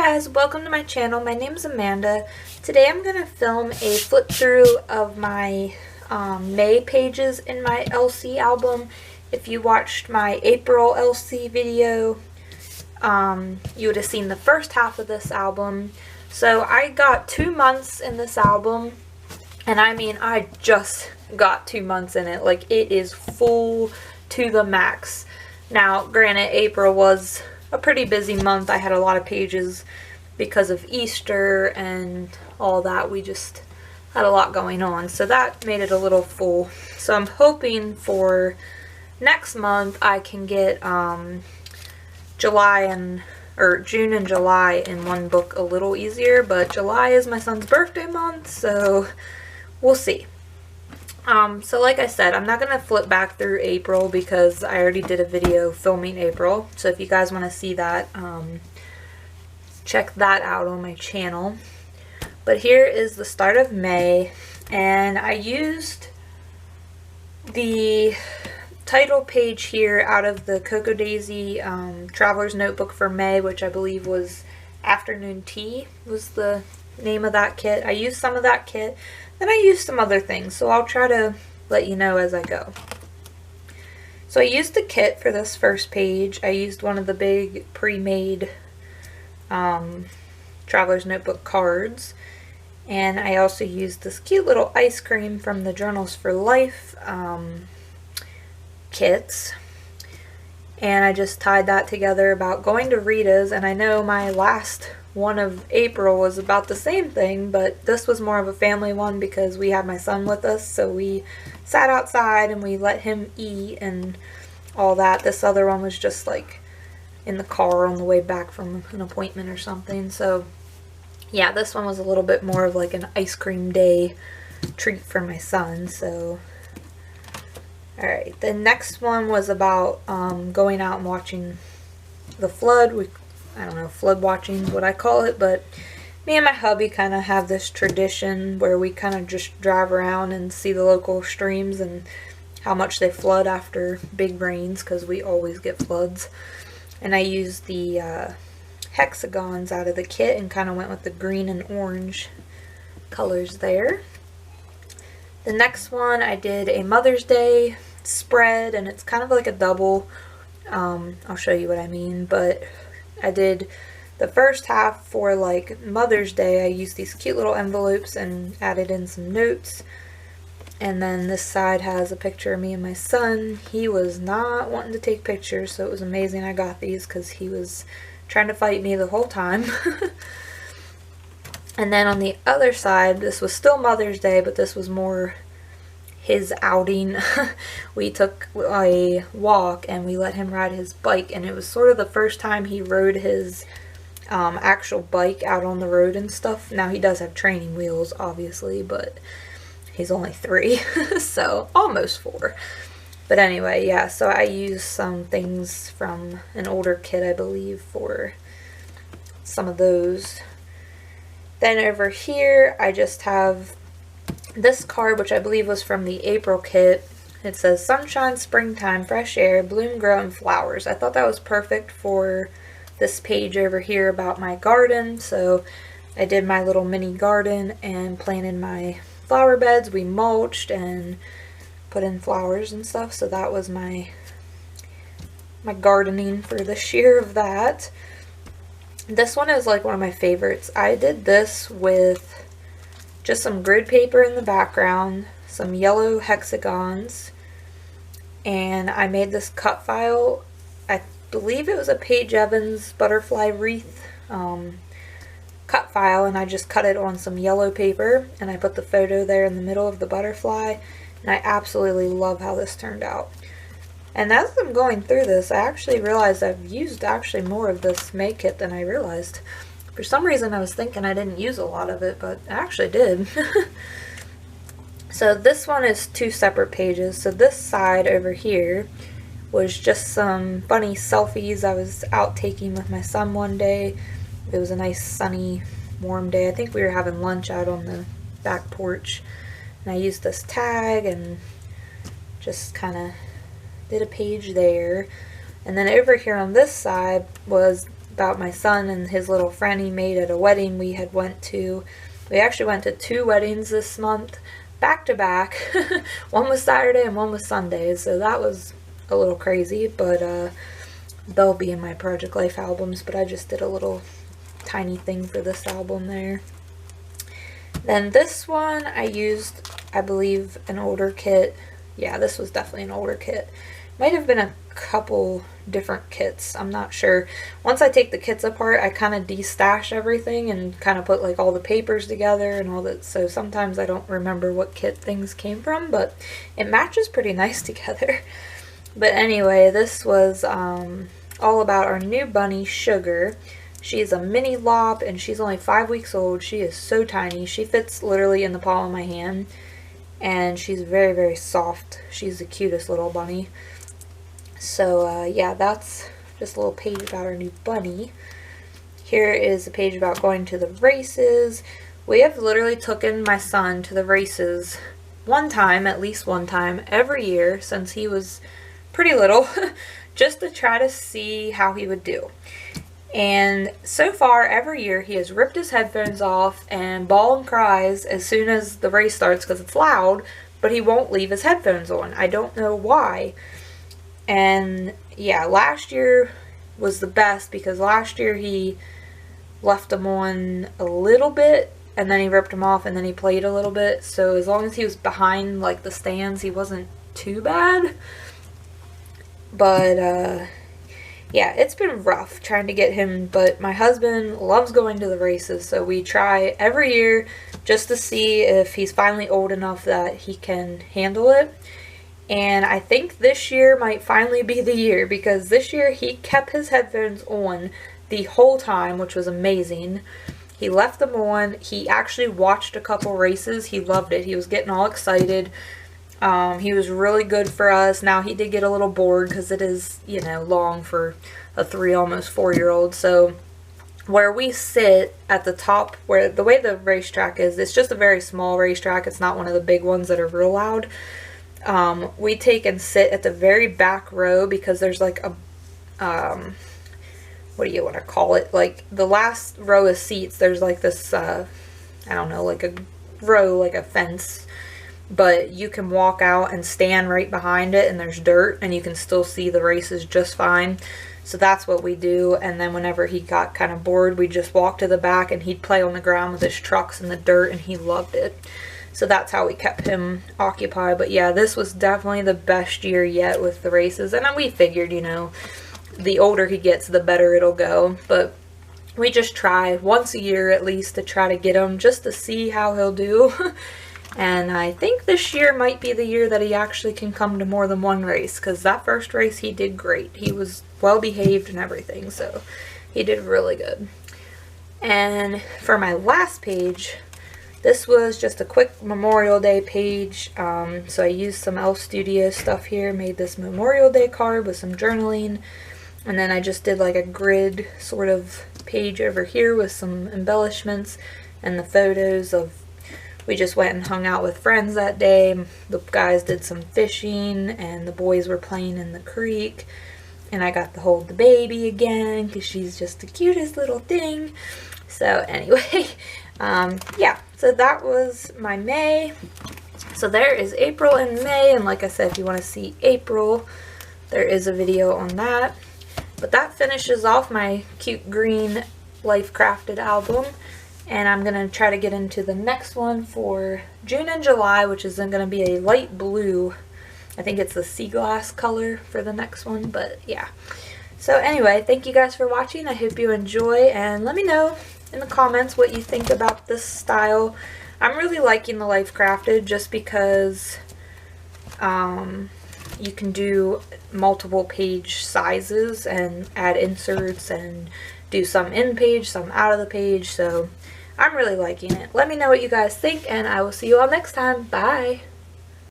guys, welcome to my channel. My name is Amanda. Today I'm going to film a flip through of my May pages in my LC album. If you watched my April LC video, you would have seen the first half of this album. So I got 2 months in this album, and I mean I just got 2 months in it. Like, it is full to the max. Now granted, April was a pretty busy month. I had a lot of pages because of Easter and all that. We just had a lot going on, so that made it a little full. So I'm hoping for next month I can get June and July in one book a little easier, but July is my son's birthday month, so we'll see. So like I said, I'm not going to flip back through April because I already did a video filming April. So if you guys want to see that, check that out on my channel. But here is the start of May, and I used the title page here out of the Cocoa Daisy Traveler's Notebook for May, which I believe was Afternoon Tea was the name of that kit. I used some of that kit. Then I used some other things, so I'll try to let you know as I go. So I used the kit for this first page. I used one of the big pre-made Traveler's Notebook cards. And I also used this cute little ice cream from the Journals for Life kits. And I just tied that together about going to Rita's, and I know my last one of April was about the same thing, but this was more of a family one because we had my son with us, so we sat outside and we let him eat and all that. This other one was just like in the car on the way back from an appointment or something. So yeah, this one was a little bit more of like an ice cream day treat for my son. So alright, the next one was about going out and watching the flood. I don't know, flood watching is what I call it, but me and my hubby kind of have this tradition where we kind of just drive around and see the local streams and how much they flood after big rains, because we always get floods. And I used the hexagons out of the kit and kind of went with the green and orange colors there. The next one I did a Mother's Day spread, and it's kind of like a double. I'll show you what I mean, but I did the first half for like Mother's Day. I used these cute little envelopes and added in some notes. And then this side has a picture of me and my son. He was not wanting to take pictures, so it was amazing I got these because he was trying to fight me the whole time. And then on the other side, this was still Mother's Day, but this was more his outing. We took a walk and we let him ride his bike, and it was sort of the first time he rode his actual bike out on the road and stuff. Now he does have training wheels obviously, but he's only 3 so almost 4. But anyway, yeah, so I used some things from an older kit, I believe, for some of those. Then over here I just have this card, which I believe was from the April kit. It says sunshine, springtime, fresh air, bloom, grow, and flowers. I thought that was perfect for this page over here about my garden. So I did my little mini garden and planted my flower beds. We mulched and put in flowers and stuff. So that was my gardening for this year of that. This one is like one of my favorites. I did this with just some grid paper in the background, some yellow hexagons, and I made this cut file. I believe it was a Paige Evans butterfly wreath cut file, and I just cut it on some yellow paper, and I put the photo there in the middle of the butterfly, and I absolutely love how this turned out. And as I'm going through this, I actually realized I've used actually more of this May kit than I realized. For some reason I was thinking I didn't use a lot of it, but I actually did. So this one is 2 separate pages. So this side over here was just some funny selfies I was out taking with my son one day. It was a nice sunny warm day. I think we were having lunch out on the back porch, and I used this tag and just kind of did a page there. And then over here on this side was about my son and his little friend he made at a wedding we had went to. We actually went to 2 weddings this month, back to back. One was Saturday and one was Sunday, so that was a little crazy, but they'll be in my Project Life albums, but I just did a little tiny thing for this album there. Then this one I used, I believe, an older kit. Yeah, this was definitely an older kit. Might have been a couple different kits, I'm not sure. Once I take the kits apart, I kind of de-stash everything and kind of put like all the papers together and all that, so sometimes I don't remember what kit things came from, but it matches pretty nice together. But anyway, this was all about our new bunny, Sugar. She's a mini lop and she's only 5 weeks old. She is so tiny. She fits literally in the palm of my hand, and she's very, very soft. She's the cutest little bunny. So yeah, that's just a little page about our new bunny. Here is a page about going to the races. We have literally taken my son to the races one time, at least one time, every year since he was pretty little, just to try to see how he would do. And so far, every year, he has ripped his headphones off and bawls and cries as soon as the race starts because it's loud, but he won't leave his headphones on. I don't know why. And yeah, last year was the best because last year he left them on a little bit and then he ripped them off and then he played a little bit. So as long as he was behind like the stands, he wasn't too bad. But yeah, it's been rough trying to get him, but my husband loves going to the races, so we try every year just to see if he's finally old enough that he can handle it. And I think this year might finally be the year, because this year he kept his headphones on the whole time, which was amazing. He left them on. He actually watched a couple races. He loved it. He was getting all excited. He was really good for us. Now he did get a little bored because it is, you know, long for a 3, almost 4-year-old. So where we sit at the top, where the way the racetrack is, it's just a very small racetrack. It's not one of the big ones that are real loud. We take and sit at the very back row because there's like a, what do you want to call it? Like the last row of seats, there's like this, I don't know, like a row, like a fence, but you can walk out and stand right behind it and there's dirt and you can still see the races just fine. So that's what we do. And then whenever he got kind of bored, we just walk to the back and he'd play on the ground with his trucks in the dirt, and he loved it. So that's how we kept him occupied. But yeah, this was definitely the best year yet with the races. And then we figured, you know, the older he gets, the better it'll go. But we just try once a year at least to try to get him just to see how he'll do. And I think this year might be the year that he actually can come to more than one race, because that first race he did great. He was well behaved and everything, so he did really good. And for my last page, this was just a quick Memorial Day page. So I used some Elf Studio stuff here, made this Memorial Day card with some journaling, and then I just did like a grid sort of page over here with some embellishments and the photos of, we just went and hung out with friends that day. The guys did some fishing and the boys were playing in the creek, and I got to hold the baby again because she's just the cutest little thing. So anyway, yeah, so that was my May. So there is April and May, and like I said, if you want to see April, there is a video on that. But that finishes off my cute green Life Crafted album. And I'm going to try to get into the next one for June and July, which is going to be a light blue. I think it's the sea glass color for the next one, but yeah. So anyway, thank you guys for watching. I hope you enjoy, and let me know in the comments what you think about this style. I'm really liking the Life Crafted just because you can do multiple page sizes and add inserts and do some in page, some out of the page, so I'm really liking it. Let me know what you guys think, and I will see you all next time. Bye!